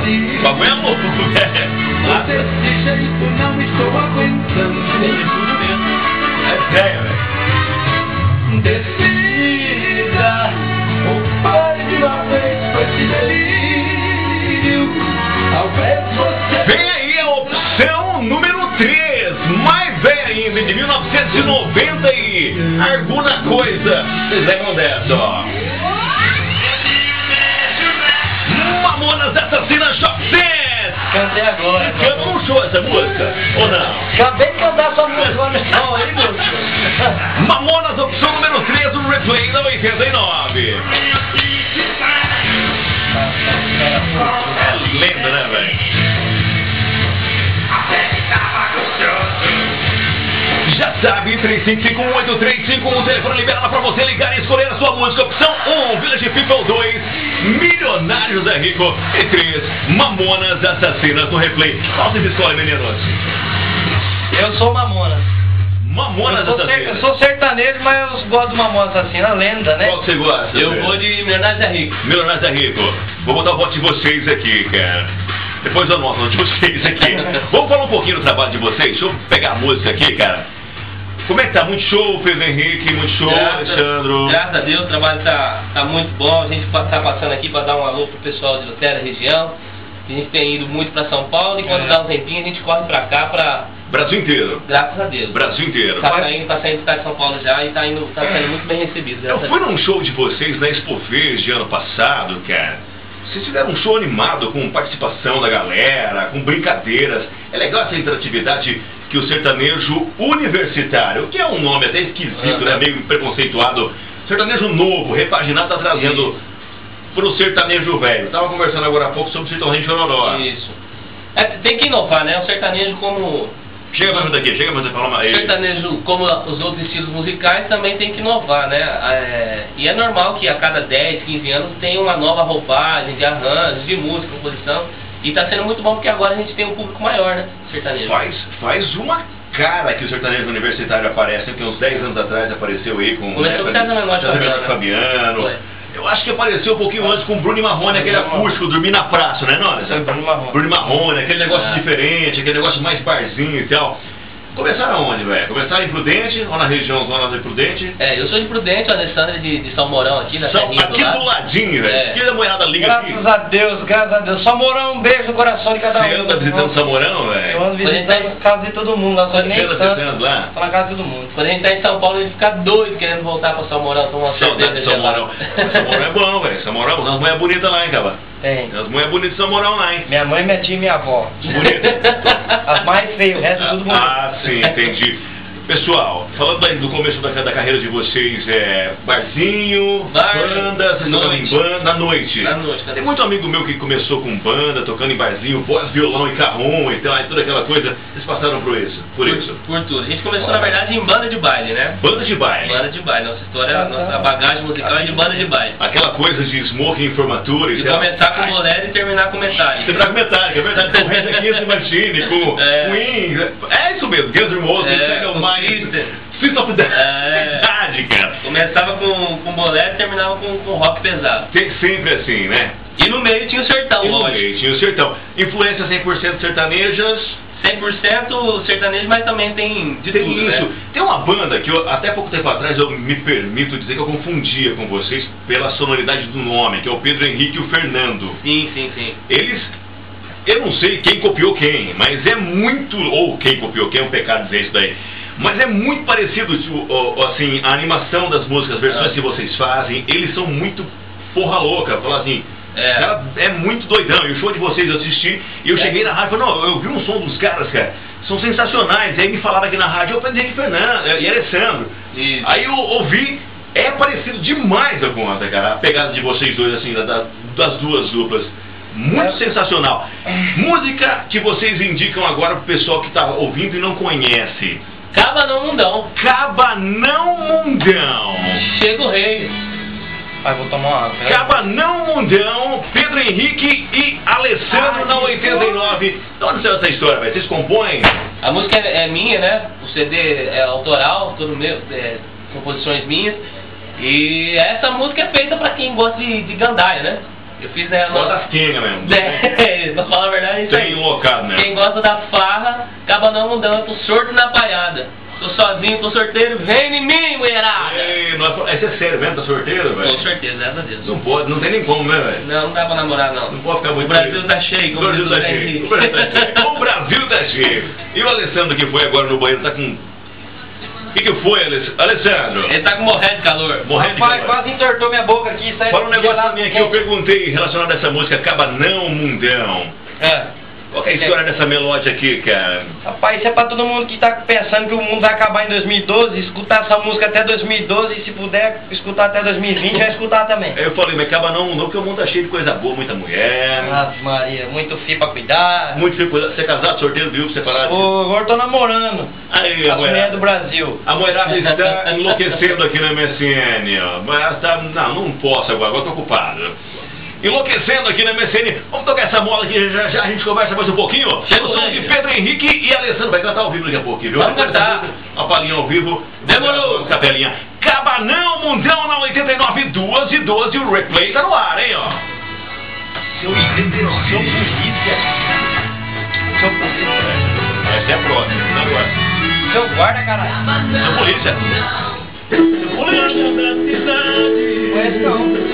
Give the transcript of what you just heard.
sair. Sua mãe é louco, Desse jeito não estou aguentando. É sério, velho. Decida, ou pare de uma vez com esse delírio. Talvez você... Vem aí a opção número 3, mais velha ainda, de 1990 e alguma coisa. Vocês lembram dessa, ó. Mamonas Assassinas Shop Set. Cantei agora. Canta um show essa música, ou não? Acabei de cantar sua música no show aí, moço. Mamonas, opção número 3, do replay da 89. É lenda, né, velho? Já sabe, 35518351, o telefone liberado pra você ligar e escolher a sua música. Opção 1, Village People. 2, Milionários Zé Rico. E 3, Mamonas Assassinas no replay. Qual vocês escolhem, meninos? Eu sou Mamonas. Mamonas Eu Assassinas. sou sertanejo, mas eu gosto do Mamonas Assassinas, lenda, né? Qual que você gosta? Eu velho? vou de Milionários Zé Rico. Milionários Zé Rico. Vou botar o voto de vocês aqui, cara. Depois eu anoto o de vocês aqui. Vamos falar um pouquinho do trabalho de vocês. Deixa eu pegar a música aqui, cara. Como é que tá? Muito show, Pedro Henrique, muito show, Alexandro. Graças a Deus, o trabalho tá muito bom. A gente tá passando aqui para dar um alô pro pessoal de Lutera, região. A gente tem ido muito para São Paulo e quando dá um tempinho a gente corre para cá para... Brasil inteiro. Graças a Deus. Brasil inteiro. Tá saindo do estado de São Paulo já e tá sendo muito bem recebido. Eu fui num show de vocês na Expo Fest de ano passado, cara. Vocês tiveram um show animado com participação da galera, com brincadeiras. É legal essa interatividade que o sertanejo universitário, que é um nome até esquisito, né? Meio preconceituado. Sertanejo novo, repaginado, tá trazendo pro sertanejo velho. Tava conversando agora há pouco sobre o sertanejo Chororó. Isso. Tem que inovar, né? O sertanejo como... Chega mais daqui, chega mais falar mais. Sertanejo, como os outros estilos musicais, também tem que inovar, né? E é normal que a cada 10, 15 anos tenha uma nova roupagem de arranjos, de música, composição. E tá sendo muito bom porque agora a gente tem um público maior, né? Sertanejo. Faz uma cara que o sertanejo universitário aparece, porque uns 10 anos atrás apareceu aí com o César Menotti Fabiano. Foi. Eu acho que apareceu um pouquinho antes com o Bruno e Marrone, aquele acústico, dormir na praça, né, não? Bruno e Marrone, aquele negócio diferente, aquele negócio mais barzinho e tal. Começaram aonde, velho? Começaram em Prudente ou na região zona de Prudente? Eu sou de Prudente, o Alessandro de São Mourão aqui, na Serrinha aqui do ladinho, velho. Que a moeda liga aqui. Graças a Deus. São Mourão, um beijo no coração de cada um. Você anda visitando São Mourão, velho? Eu ando visitando a casa de todo mundo, lá só nem tanto. Lá? Tô na casa de todo mundo. Quando a gente tá em São Paulo, a gente fica doido querendo voltar pra São Mourão, tomar uma cerveja de São Mourão. São Mourão é bom, velho. São Mourão, tem umas mulheres bonitas lá, hein, cara? Tem. Tem umas mulheres bonitas de São Mourão lá, hein? Minha mãe, minha tia e minha avó. Bonita. As mais feias, o resto é tudo bonito. Ah, sim, entendi. Pessoal, falando aí do começo da carreira de vocês, barzinho, banda, vocês tocam em banda, na noite. Tem muito amigo meu que começou com banda, tocando em barzinho, voz, violão e carrom e tal, toda aquela coisa. Vocês passaram por isso? Por tudo. A gente começou, na verdade, em banda de baile, né? Banda de baile. Banda de baile. Nossa história, nossa bagagem musical é de banda de baile. Aquela coisa de smoking em formatura e tal. Começar com bolero e terminar com Metallica. Terminar com Metallica, é verdade. Com Reza Against the Machine, com Queen. É isso mesmo, Guns N' Roses, System of Death. Verdade, cara. Começava com bolero e terminava com rock pesado. Sempre assim, né? E no meio tinha o sertão, lógico. Tinha o sertão. Influência 100% sertanejas. 100% sertanejo, mas também tem de tudo, isso. Né? Tem uma banda que até pouco tempo atrás eu me permito dizer que eu confundia com vocês pela sonoridade do nome, que é o Pedro Henrique e o Fernando. Sim. Eles... Eu não sei quem copiou quem, mas é muito... Ou quem copiou quem, é um pecado dizer isso daí. Mas é muito parecido, assim, a animação das músicas, as versões que vocês fazem, eles são muito porra louca, falar assim, é muito doidão. E o show de vocês eu assisti, e eu cheguei na rádio e falei, não, eu vi um som dos caras, cara, são sensacionais. E aí me falaram aqui na rádio, eu pensei que Fernando e Alessandro. Isso. Aí eu ouvi, é parecido demais a conta, cara, a pegada de vocês dois, assim, das duas duplas. Muito sensacional. Música que vocês indicam agora pro pessoal que tá ouvindo e não conhece. Cabanão Mundão. Cabanão Mundão. Chega o rei. Vou tomar uma água. Cabanão Mundão, Pedro Henrique e Alessandro na 89. De onde saiu essa história, velho? Vocês compõem? A música é minha, né? O CD é autoral, todo meu, composições minhas. E essa música é feita pra quem gosta de gandaia, né? Eu fiz ela... Gosta das quengas mesmo. causa da farra, acaba não mudando, tô sorto na palhada. Tô sozinho, tô sorteiro, vem em mim, mulherada! Esse é sério mesmo, tá sorteiro, velho? Com certeza, graças a Deus. Não pode, não tem nem como, né, velho? Não dá pra namorar, não. Não pode ficar muito... O Brasil tá cheio, o Brasil tá cheio. O Brasil tá cheio. O Brasil tá cheio. E o Alessandro que foi agora no banheiro tá com... O que foi, Alessandro? Ele tá com morrendo de calor. Morrendo de calor. Quase entortou minha boca aqui. Fala um negócio pra mim aqui, eu perguntei relacionado a essa música Acaba Não Mundão. Qual que é a história dessa melódia aqui, cara? Rapaz, isso é pra todo mundo que tá pensando que o mundo vai acabar em 2012, escutar essa música até 2012 e se puder escutar até 2020, vai escutar também. Eu falei, mas acaba não, porque o mundo tá cheio de coisa boa, muita mulher. Ave Maria, muito filho pra cuidar. Muito filho pra cuidar. Você é casado, sorteiro, viu, separado? Agora eu tô namorando. Aí, a mulher do Brasil. A mulherada está enlouquecendo aqui na MSN, ó. Mas tá, não posso agora tô ocupado. Enlouquecendo aqui na MSN. Vamos tocar essa mola aqui, já a gente conversa mais um pouquinho. O som de Pedro Henrique e Alessandro vai cantar ao vivo daqui a pouco, viu? Vamos cantar. Uma palhinha ao vivo. Demorou. Capelinha. Cabanão Mundão na 89, 2 e 12. O replay tá no ar, hein, ó. Seu polícia. Seu polícia. Essa é a próxima, agora. Seu guarda, caralho. Seu polícia. Seu polícia da cidade. Conhece não.